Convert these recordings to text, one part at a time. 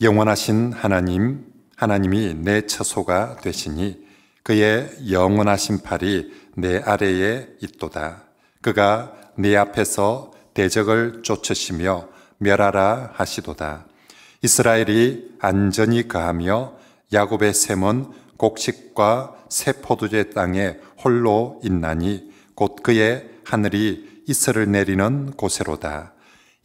영원하신 하나님, 하나님이 내 처소가 되시니 그의 영원하신 팔이 내 아래에 있도다. 그가 내 앞에서 대적을 쫓으시며 멸하라 하시도다. 이스라엘이 안전히 거하며 야곱의 샘은 곡식과 새 포도주 땅에 홀로 있나니 곧 그의 하늘이 이슬을 내리는 곳에로다.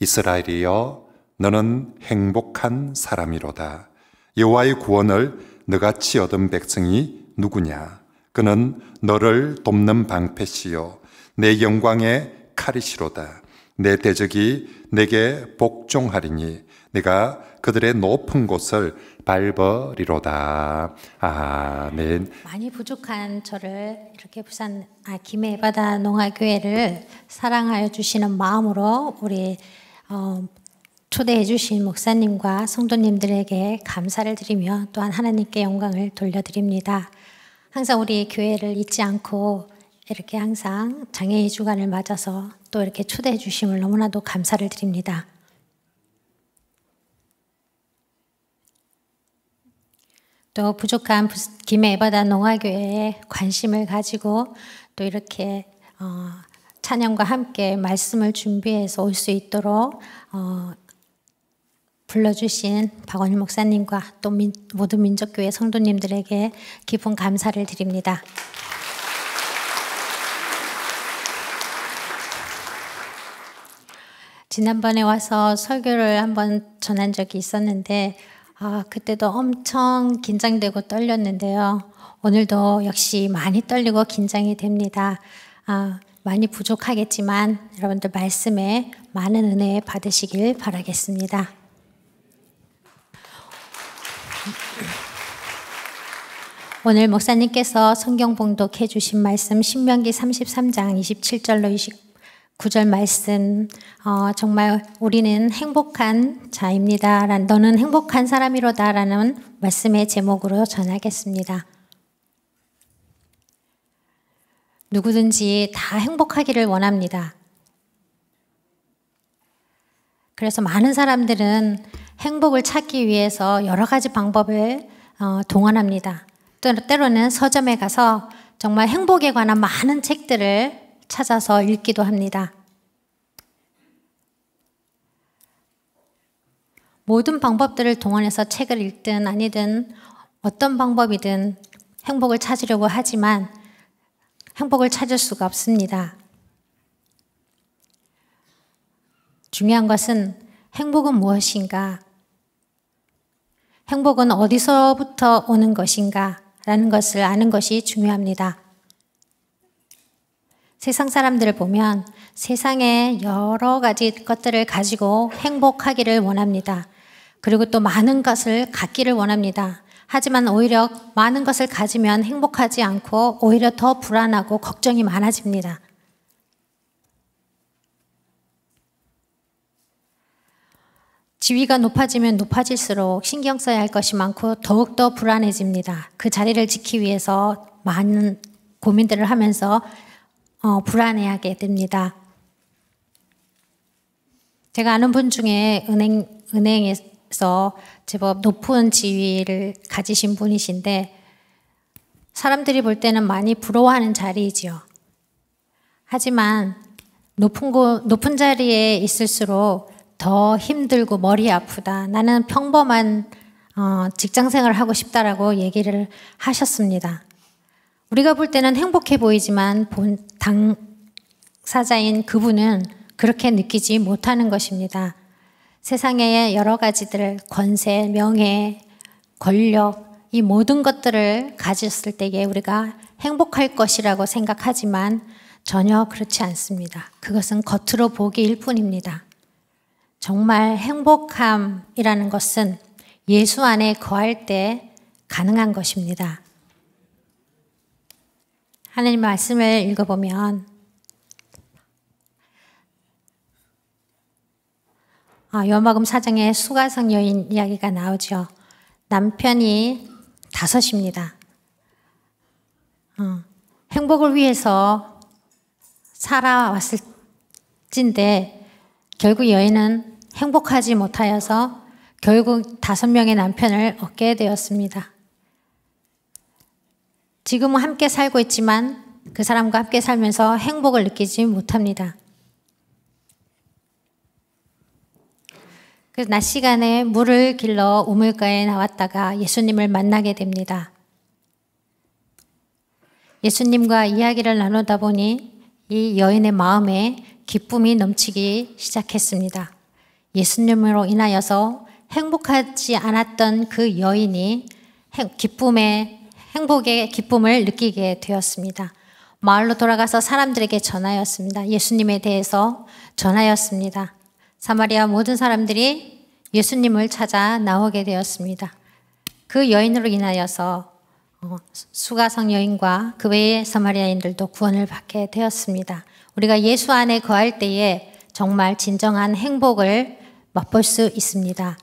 이스라엘이여, 너는 행복한 사람이로다. 여호와의 구원을 너같이 얻은 백성이 누구냐? 그는 너를 돕는 방패시요 내 영광의 칼이시로다. 내 대적이 내게 복종하리니 내가 그들의 높은 곳을 밟으리로다. 아멘. 많이 부족한 저를 이렇게 부산 김해바다 농화교회를 사랑하여 주시는 마음으로 우리 초대해 주신 목사님과 성도님들에게 감사를 드리며 또한 하나님께 영광을 돌려드립니다. 항상 우리 교회를 잊지 않고 이렇게 항상 장애의 주간을 맞아서 또 이렇게 초대해 주심을 너무나도 감사를 드립니다. 또 부족한 김해바다 농화교회에 관심을 가지고 또 이렇게 찬양과 함께 말씀을 준비해서 올 수 있도록 불러주신 박원일 목사님과 또 모든 민족교회 성도님들에게 깊은 감사를 드립니다. 지난번에 와서 설교를 한번 전한 적이 있었는데 그때도 엄청 긴장되고 떨렸는데요. 오늘도 역시 많이 떨리고 긴장이 됩니다. 많이 부족하겠지만 여러분들 말씀에 많은 은혜 받으시길 바라겠습니다. 오늘 목사님께서 성경 봉독해 주신 말씀 신명기 33장 27절로 29절 말씀, 정말 우리는 행복한 자입니다. 너는 행복한 사람이로다 라는 말씀의 제목으로 전하겠습니다. 누구든지 다 행복하기를 원합니다. 그래서 많은 사람들은 행복을 찾기 위해서 여러 가지 방법을 동원합니다. 때로는 서점에 가서 정말 행복에 관한 많은 책들을 찾아서 읽기도 합니다. 모든 방법들을 동원해서 책을 읽든 아니든 어떤 방법이든 행복을 찾으려고 하지만 행복을 찾을 수가 없습니다. 중요한 것은 행복은 무엇인가? 행복은 어디서부터 오는 것인가? 라는 것을 아는 것이 중요합니다. 세상 사람들을 보면 세상에 여러 가지 것들을 가지고 행복하기를 원합니다. 그리고 또 많은 것을 갖기를 원합니다. 하지만 오히려 많은 것을 가지면 행복하지 않고 오히려 더 불안하고 걱정이 많아집니다. 지위가 높아지면 높아질수록 신경 써야 할 것이 많고 더욱더 불안해집니다. 그 자리를 지키기 위해서 많은 고민들을 하면서 불안해하게 됩니다. 제가 아는 분 중에 은행에서 제법 높은 지위를 가지신 분이신데 사람들이 볼 때는 많이 부러워하는 자리이지요. 하지만 높은 자리에 있을수록 더 힘들고 머리 아프다. 나는 평범한 직장생활을 하고 싶다라고 얘기를 하셨습니다. 우리가 볼 때는 행복해 보이지만 당사자인 그분은 그렇게 느끼지 못하는 것입니다. 세상의 여러 가지들, 권세, 명예, 권력, 이 모든 것들을 가졌을 때에 우리가 행복할 것이라고 생각하지만 전혀 그렇지 않습니다. 그것은 겉으로 보기일 뿐입니다. 정말 행복함이라는 것은 예수 안에 거할 때 가능한 것입니다. 하나님 말씀을 읽어보면 요한복음 4장에 수가성 여인 이야기가 나오죠. 남편이 5입니다. 행복을 위해서 살아왔을진데 결국 여인은 행복하지 못하여서 결국 5명의 남편을 얻게 되었습니다. 지금은 함께 살고 있지만 그 사람과 함께 살면서 행복을 느끼지 못합니다. 그래서 낮 시간에 물을 길러 우물가에 나왔다가 예수님을 만나게 됩니다. 예수님과 이야기를 나누다 보니 이 여인의 마음에 기쁨이 넘치기 시작했습니다. 예수님으로 인하여서 행복하지 않았던 그 여인이 행복의 기쁨을 느끼게 되었습니다. 마을로 돌아가서 사람들에게 전하였습니다. 예수님에 대해서 전하였습니다. 사마리아 모든 사람들이 예수님을 찾아 나오게 되었습니다. 그 여인으로 인하여서 수가성 여인과 그 외의 사마리아인들도 구원을 받게 되었습니다. 우리가 예수 안에 거할 때에 정말 진정한 행복을 맛볼 수 있습니다.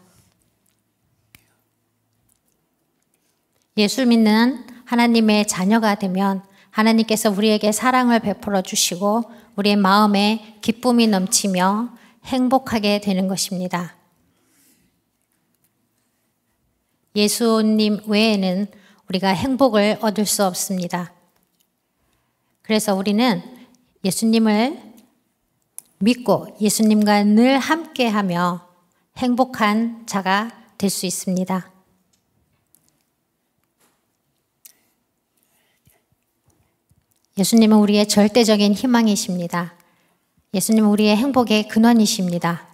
예수 믿는 하나님의 자녀가 되면 하나님께서 우리에게 사랑을 베풀어 주시고 우리의 마음에 기쁨이 넘치며 행복하게 되는 것입니다. 예수님 외에는 우리가 행복을 얻을 수 없습니다. 그래서 우리는 예수님을 믿고 예수님과 늘 함께하며 행복한 자가 될 수 있습니다. 예수님은 우리의 절대적인 희망이십니다. 예수님은 우리의 행복의 근원이십니다.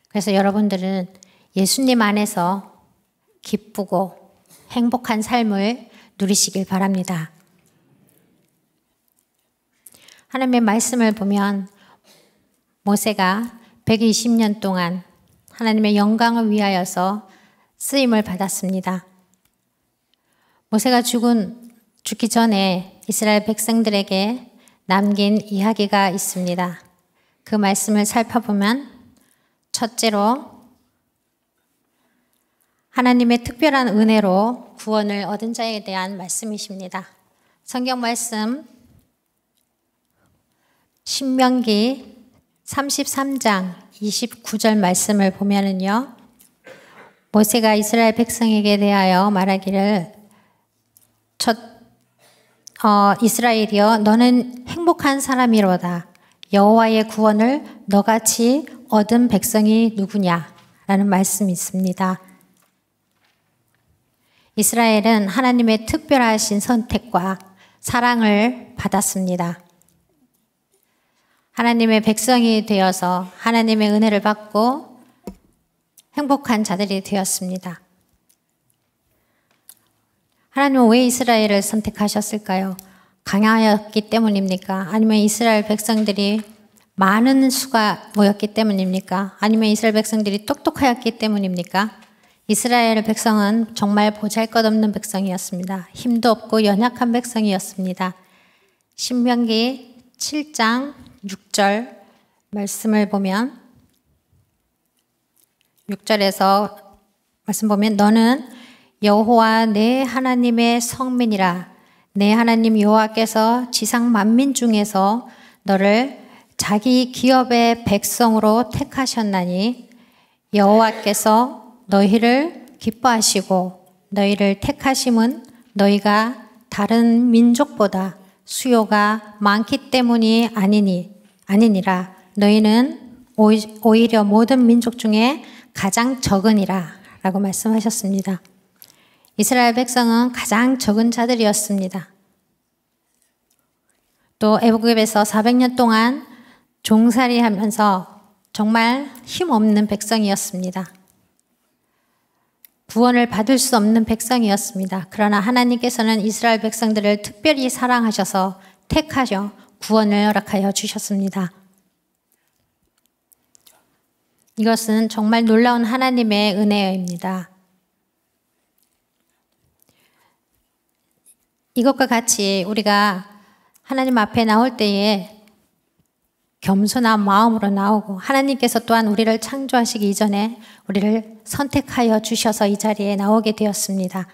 그래서 여러분들은 예수님 안에서 기쁘고 행복한 삶을 누리시길 바랍니다. 하나님의 말씀을 보면 모세가 120년 동안 하나님의 영광을 위하여서 쓰임을 받았습니다. 모세가 죽기 전에 이스라엘 백성들에게 남긴 이야기가 있습니다. 그 말씀을 살펴보면 첫째로 하나님의 특별한 은혜로 구원을 얻은 자에 대한 말씀이십니다. 성경 말씀 신명기 33장 29절 말씀을 보면은요. 모세가 이스라엘 백성에게 대하여 말하기를 이스라엘이여 너는 행복한 사람이로다. 여호와의 구원을 너같이 얻은 백성이 누구냐? 라는 말씀이 있습니다. 이스라엘은 하나님의 특별하신 선택과 사랑을 받았습니다. 하나님의 백성이 되어서 하나님의 은혜를 받고 행복한 자들이 되었습니다. 하나님은 왜 이스라엘을 선택하셨을까요? 강하였기 때문입니까? 아니면 이스라엘 백성들이 많은 수가 모였기 때문입니까? 아니면 이스라엘 백성들이 똑똑하였기 때문입니까? 이스라엘 백성은 정말 보잘것없는 백성이었습니다. 힘도 없고 연약한 백성이었습니다. 신명기 7장 6절 말씀을 보면 6절에서 말씀 보면 너는 여호와 내 하나님의 성민이라. 내 하나님 여호와께서 지상 만민 중에서 너를 자기 기업의 백성으로 택하셨나니 여호와께서 너희를 기뻐하시고 너희를 택하심은 너희가 다른 민족보다 수요가 많기 때문이 아니니라. 너희는 오히려 모든 민족 중에 가장 적으니라 라고 말씀하셨습니다. 이스라엘 백성은 가장 적은 자들이었습니다. 또 애굽에서 400년 동안 종살이하면서 정말 힘없는 백성이었습니다. 구원을 받을 수 없는 백성이었습니다. 그러나 하나님께서는 이스라엘 백성들을 특별히 사랑하셔서 택하셔 구원을 허락하여 주셨습니다. 이것은 정말 놀라운 하나님의 은혜입니다. 이것과 같이 우리가 하나님 앞에 나올 때에 겸손한 마음으로 나오고 하나님께서 또한 우리를 창조하시기 이전에 우리를 선택하여 주셔서 이 자리에 나오게 되었습니다.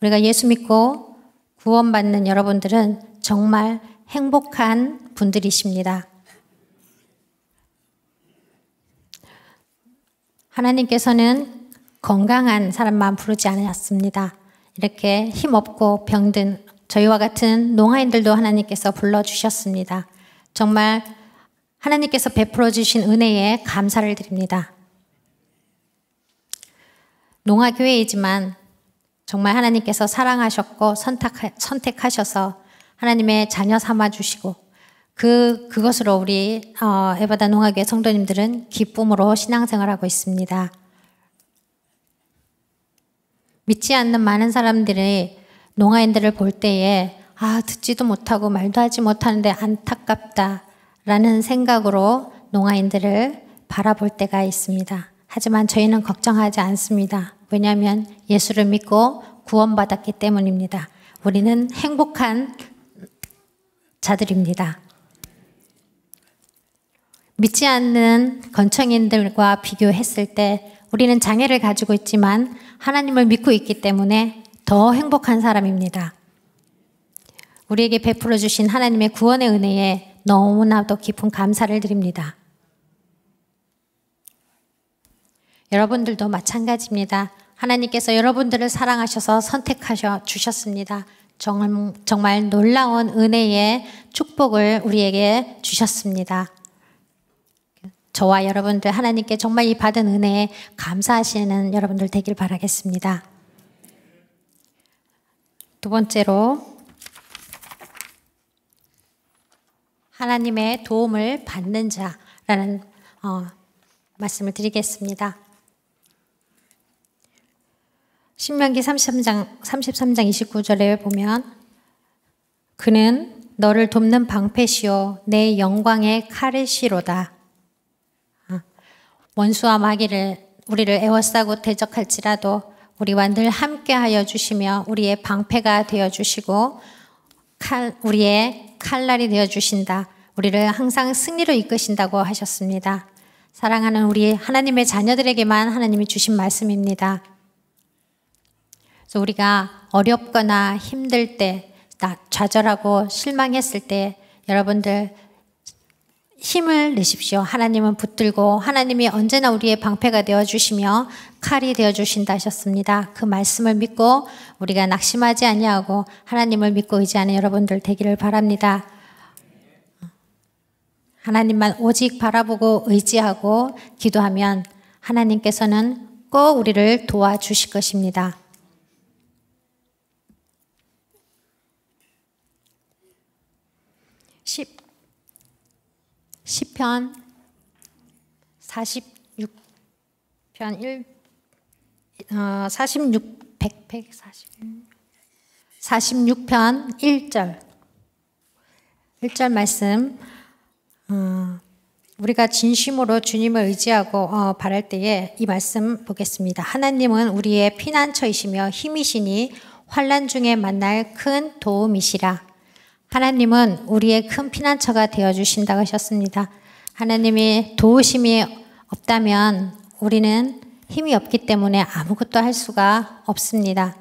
우리가 예수 믿고 구원받는 여러분들은 정말 행복한 분들이십니다. 하나님께서는 건강한 사람만 부르지 않았습니다. 이렇게 힘없고 병든 저희와 같은 농아인들도 하나님께서 불러주셨습니다. 정말 하나님께서 베풀어 주신 은혜에 감사를 드립니다. 농아교회이지만 정말 하나님께서 사랑하셨고 선택하셔서 하나님의 자녀 삼아주시고 그것으로 우리 에바다 농아교회 성도님들은 기쁨으로 신앙생활하고 있습니다. 믿지 않는 많은 사람들이 농아인들을 볼 때에 듣지도 못하고 말도 하지 못하는데 안타깝다라는 생각으로 농아인들을 바라볼 때가 있습니다. 하지만 저희는 걱정하지 않습니다. 왜냐하면 예수를 믿고 구원받았기 때문입니다. 우리는 행복한 자들입니다. 믿지 않는 건청인들과 비교했을 때 우리는 장애를 가지고 있지만 하나님을 믿고 있기 때문에 더 행복한 사람입니다. 우리에게 베풀어 주신 하나님의 구원의 은혜에 너무나도 깊은 감사를 드립니다. 여러분들도 마찬가지입니다. 하나님께서 여러분들을 사랑하셔서 선택하셔 주셨습니다. 정말 놀라운 은혜의 축복을 우리에게 주셨습니다. 저와 여러분들 하나님께 정말 이 받은 은혜에 감사하시는 여러분들 되길 바라겠습니다. 두 번째로 하나님의 도움을 받는 자라는 말씀을 드리겠습니다. 신명기 33장 29절에 보면 그는 너를 돕는 방패시요 내 영광의 칼이시로다. 원수와 마귀를 우리를 에워싸고 대적할지라도 우리와 늘 함께하여 주시며 우리의 방패가 되어 주시고 우리의 칼날이 되어 주신다. 우리를 항상 승리로 이끄신다고 하셨습니다. 사랑하는 우리 하나님의 자녀들에게만 하나님이 주신 말씀입니다. 그래서 우리가 어렵거나 힘들 때, 좌절하고 실망했을 때 여러분들 힘을 내십시오. 하나님은 붙들고 하나님이 언제나 우리의 방패가 되어주시며 칼이 되어주신다 하셨습니다. 그 말씀을 믿고 우리가 낙심하지 아니하고 하나님을 믿고 의지하는 여러분들 되기를 바랍니다. 하나님만 오직 바라보고 의지하고 기도하면 하나님께서는 꼭 우리를 도와주실 것입니다. 시편 46편 1절 말씀 우리가 진심으로 주님을 의지하고 바랄 때에 이 말씀 보겠습니다. 하나님은 우리의 피난처이시며 힘이시니 환난 중에 만날 큰 도움이시라. 하나님은 우리의 큰 피난처가 되어주신다고 하셨습니다. 하나님이 도우심이 없다면 우리는 힘이 없기 때문에 아무것도 할 수가 없습니다.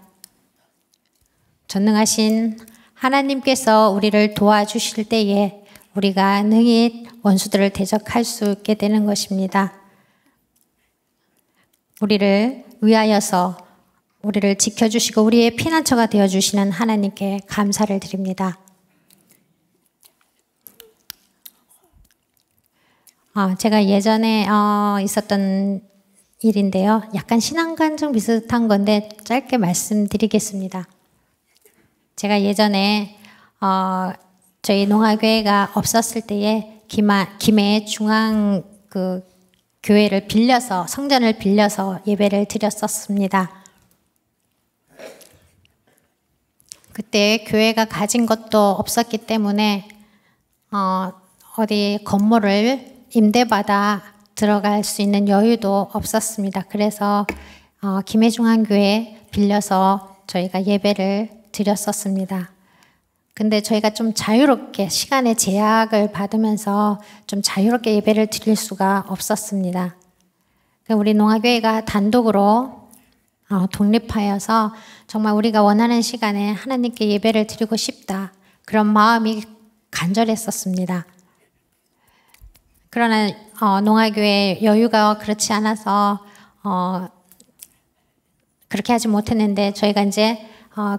전능하신 하나님께서 우리를 도와주실 때에 우리가 능히 원수들을 대적할 수 있게 되는 것입니다. 우리를 위하여서 우리를 지켜주시고 우리의 피난처가 되어주시는 하나님께 감사를 드립니다. 제가 예전에 있었던 일인데요. 약간 신앙관중 비슷한 건데 짧게 말씀드리겠습니다. 제가 예전에 저희 농아교회가 없었을 때에 김해 중앙 교회를 빌려서 성전을 빌려서 예배를 드렸었습니다. 그때 교회가 가진 것도 없었기 때문에 어디 건물을 임대받아 들어갈 수 있는 여유도 없었습니다. 그래서 김해중앙교회 빌려서 저희가 예배를 드렸었습니다. 근데 저희가 좀 자유롭게 시간의 제약을 받으면서 좀 자유롭게 예배를 드릴 수가 없었습니다. 우리 농아교회가 단독으로 독립하여서 정말 우리가 원하는 시간에 하나님께 예배를 드리고 싶다. 그런 마음이 간절했었습니다. 그러나 농아교회 여유가 그렇지 않아서 그렇게 하지 못했는데 저희가 이제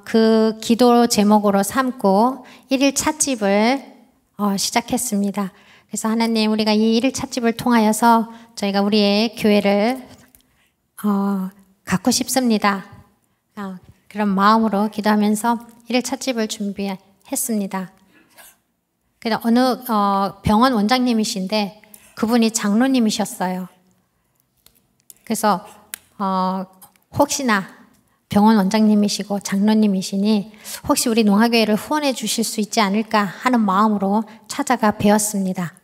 그 기도 제목으로 삼고 1일 찻집을 시작했습니다. 그래서 하나님, 우리가 이 1일 찻집을 통하여서 저희가 우리의 교회를 갖고 싶습니다. 그런 마음으로 기도하면서 1일 찻집을 준비했습니다. 그래서 어느 병원 원장님이신데 그분이 장로님이셨어요. 그래서 혹시나 병원 원장님이시고 장로님이시니 혹시 우리 농화교회를 후원해 주실 수 있지 않을까 하는 마음으로 찾아가 뵈었습니다.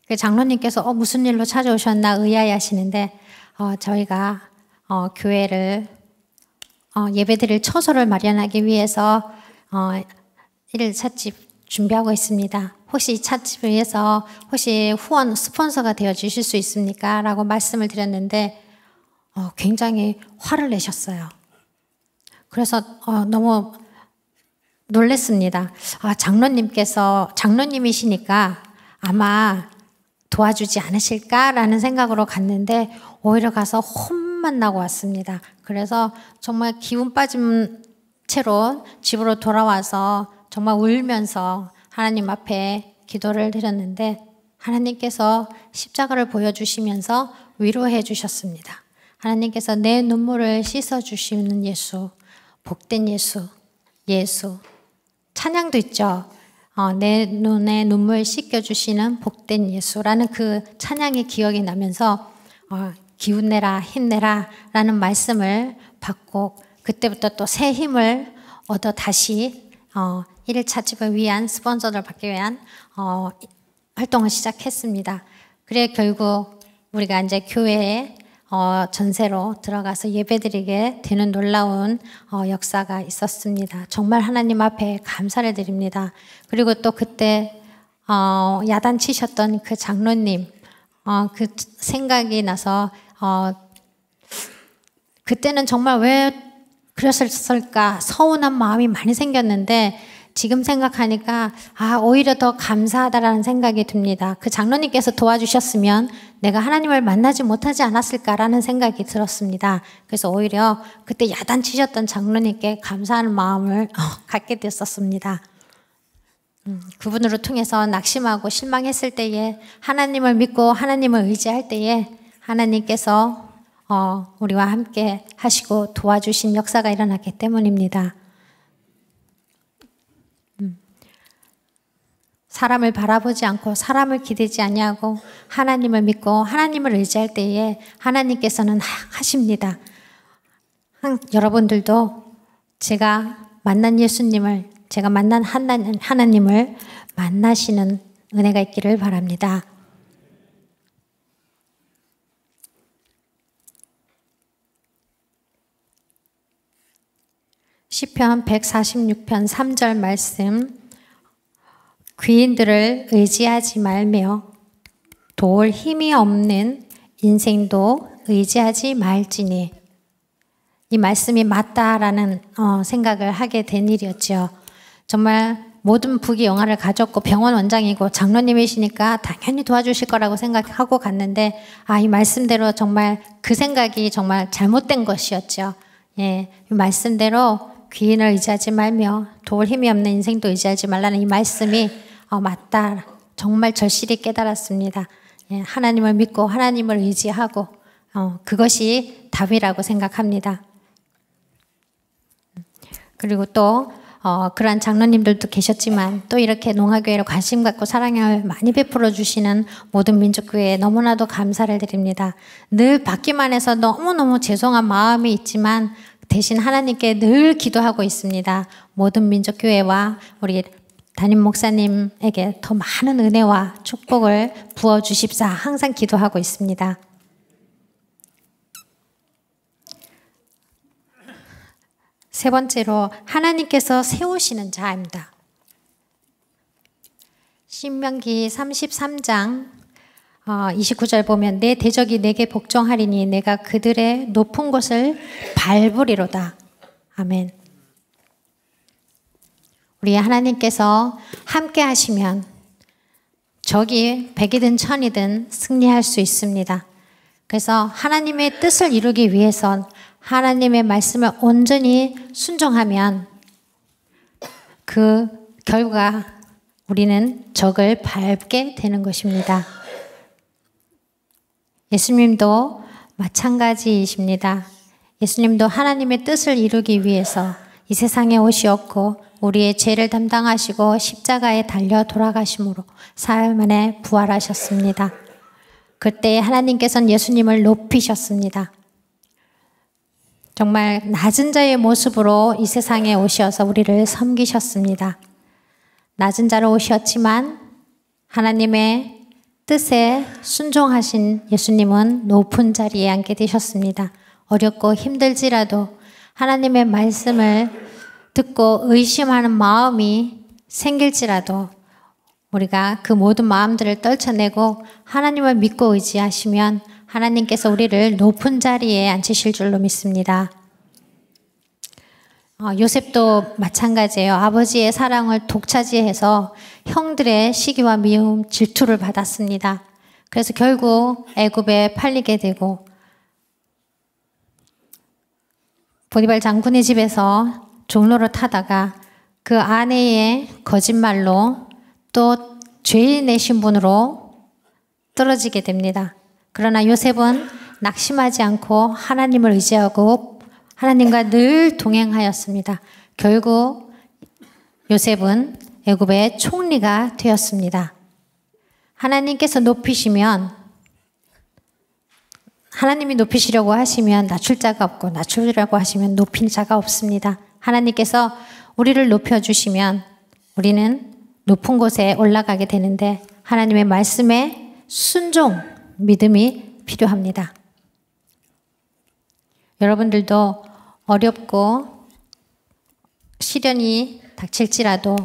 그 장로님께서 무슨 일로 찾아오셨나 의아해하시는데 저희가 교회를 예배드릴 처소를 마련하기 위해서 1일 찻집 준비하고 있습니다. 혹시 이 찻집을 위해서 혹시 후원 스폰서가 되어 주실 수 있습니까? 라고 말씀을 드렸는데 굉장히 화를 내셨어요. 그래서 너무 놀랐습니다. 장로님이시니까 아마 도와주지 않으실까라는 생각으로 갔는데 오히려 가서 혼만 나고 왔습니다. 그래서 정말 기운 빠진 채로 집으로 돌아와서 정말 울면서 하나님 앞에 기도를 드렸는데 하나님께서 십자가를 보여주시면서 위로해 주셨습니다. 하나님께서 내 눈물을 씻어주시는 예수, 복된 예수, 찬양도 있죠. 내 눈에 눈물 씻겨주시는 복된 예수라는 그 찬양이 기억이 나면서 기운내라 힘내라 라는 말씀을 받고 그때부터 또 새 힘을 얻어 다시 1일 찻집을 위한 스폰서를 받기 위한 활동을 시작했습니다. 그래 결국 우리가 이제 교회에 전세로 들어가서 예배드리게 되는 놀라운 역사가 있었습니다. 정말 하나님 앞에 감사를 드립니다. 그리고 또 그때 야단치셨던 그 장로님 그 생각이 나서 그때는 정말 왜 그랬을까 서운한 마음이 많이 생겼는데 지금 생각하니까 오히려 더 감사하다라는 생각이 듭니다. 그 장로님께서 도와주셨으면 내가 하나님을 만나지 못하지 않았을까라는 생각이 들었습니다. 그래서 오히려 그때 야단치셨던 장로님께 감사하는 마음을 갖게 됐었습니다. 그분으로 통해서 낙심하고 실망했을 때에 하나님을 믿고 하나님을 의지할 때에 하나님께서 우리와 함께 하시고 도와주신 역사가 일어났기 때문입니다. 사람을 바라보지 않고 사람을 기대지 아니하고 하나님을 믿고 하나님을 의지할 때에 하나님께서는 하십니다. 여러분들도 제가 만난 예수님을, 제가 만난 하나님을 만나시는 은혜가 있기를 바랍니다. 시편 146편 3절 말씀, 귀인들을 의지하지 말며 도울 힘이 없는 인생도 의지하지 말지니. 이 말씀이 맞다라는 생각을 하게 된 일이었죠. 정말 모든 부귀 영화를 가졌고 병원 원장이고 장로님이시니까 당연히 도와주실 거라고 생각하고 갔는데 이 말씀대로 정말 그 생각이 정말 잘못된 것이었죠. 이 말씀대로 귀인을 의지하지 말며 도울 힘이 없는 인생도 의지하지 말라는 이 말씀이 맞다. 정말 절실히 깨달았습니다. 하나님을 믿고 하나님을 의지하고 그것이 답이라고 생각합니다. 그리고 또 그러한 장로님들도 계셨지만 또 이렇게 농화교회를 관심 갖고 사랑을 많이 베풀어 주시는 모든 민족교회에 너무나도 감사를 드립니다. 늘 받기만 해서 너무너무 죄송한 마음이 있지만 대신 하나님께 늘 기도하고 있습니다. 모든 민족교회와 우리 담임 목사님에게 더 많은 은혜와 축복을 부어주십사 항상 기도하고 있습니다. 세 번째로 하나님께서 세우시는 자입니다. 신명기 33장 29절 보면 내 대적이 내게 복종하리니 내가 그들의 높은 곳을 밟으리로다. 아멘. 우리 하나님께서 함께 하시면 적이 백이든 천이든 승리할 수 있습니다. 그래서 하나님의 뜻을 이루기 위해선 하나님의 말씀을 온전히 순종하면 그 결과 우리는 적을 밟게 되는 것입니다. 예수님도 마찬가지이십니다. 예수님도 하나님의 뜻을 이루기 위해서 이 세상에 오셨고 우리의 죄를 담당하시고 십자가에 달려 돌아가심으로 사흘 만에 부활하셨습니다. 그때 하나님께서는 예수님을 높이셨습니다. 정말 낮은 자의 모습으로 이 세상에 오셔서 우리를 섬기셨습니다. 낮은 자로 오셨지만 하나님의 뜻에 순종하신 예수님은 높은 자리에 앉게 되셨습니다. 어렵고 힘들지라도 하나님의 말씀을 듣고 의심하는 마음이 생길지라도 우리가 그 모든 마음들을 떨쳐내고 하나님을 믿고 의지하시면 하나님께서 우리를 높은 자리에 앉히실 줄로 믿습니다. 요셉도 마찬가지예요. 아버지의 사랑을 독차지해서 형들의 시기와 미움, 질투를 받았습니다. 그래서 결국 애굽에 팔리게 되고 보디발 장군의 집에서 종로를 타다가 그 아내의 거짓말로 또 죄인의 신분으로 떨어지게 됩니다. 그러나 요셉은 낙심하지 않고 하나님을 의지하고 하나님과 늘 동행하였습니다. 결국 요셉은 애굽의 총리가 되었습니다. 하나님께서 높이시면 하나님이 높이시려고 하시면 낮출 자가 없고 낮추려고 하시면 높인 자가 없습니다. 하나님께서 우리를 높여주시면 우리는 높은 곳에 올라가게 되는데 하나님의 말씀에 순종, 믿음이 필요합니다. 여러분들도 어렵고 시련이 닥칠지라도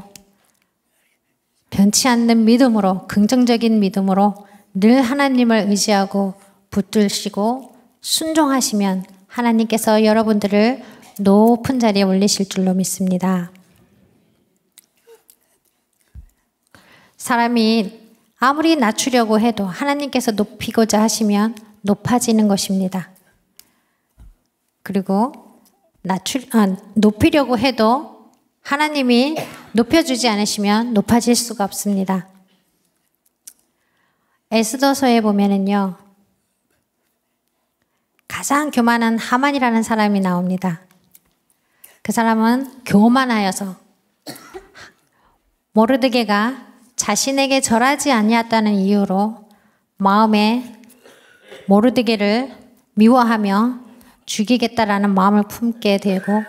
변치 않는 믿음으로, 긍정적인 믿음으로 늘 하나님을 의지하고 붙들시고 순종하시면 하나님께서 여러분들을 높은 자리에 올리실 줄로 믿습니다. 사람이 아무리 낮추려고 해도 하나님께서 높이고자 하시면 높아지는 것입니다. 그리고 높이려고 해도 하나님이 높여주지 않으시면 높아질 수가 없습니다. 에스더서에 보면은요, 가장 교만한 하만이라는 사람이 나옵니다. 그 사람은 교만하여서 모르드게가 자신에게 절하지 아니했다는 이유로 마음에 모르드게를 미워하며 죽이겠다라는 마음을 품게 되고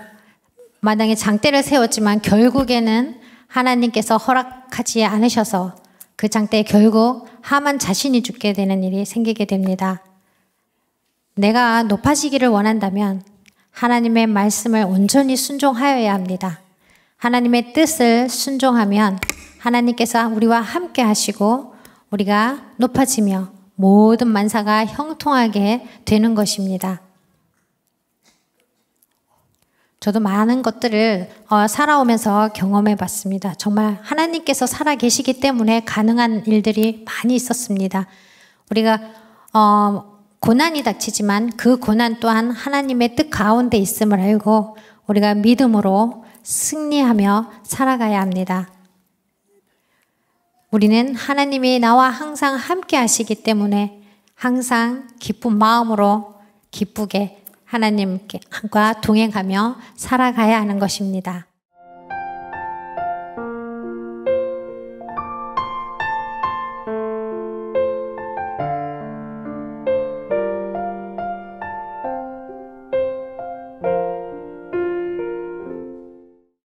마당에 장대를 세웠지만 결국에는 하나님께서 허락하지 않으셔서 그 장대에 결국 하만 자신이 죽게 되는 일이 생기게 됩니다. 내가 높아지기를 원한다면 하나님의 말씀을 온전히 순종하여야 합니다. 하나님의 뜻을 순종하면 하나님께서 우리와 함께 하시고 우리가 높아지며 모든 만사가 형통하게 되는 것입니다. 저도 많은 것들을 살아오면서 경험해 봤습니다. 정말 하나님께서 살아 계시기 때문에 가능한 일들이 많이 있었습니다. 우리가 고난이 닥치지만 그 고난 또한 하나님의 뜻 가운데 있음을 알고 우리가 믿음으로 승리하며 살아가야 합니다. 우리는 하나님이 나와 항상 함께 하시기 때문에 항상 기쁜 마음으로 기쁘게 하나님과 동행하며 살아가야 하는 것입니다.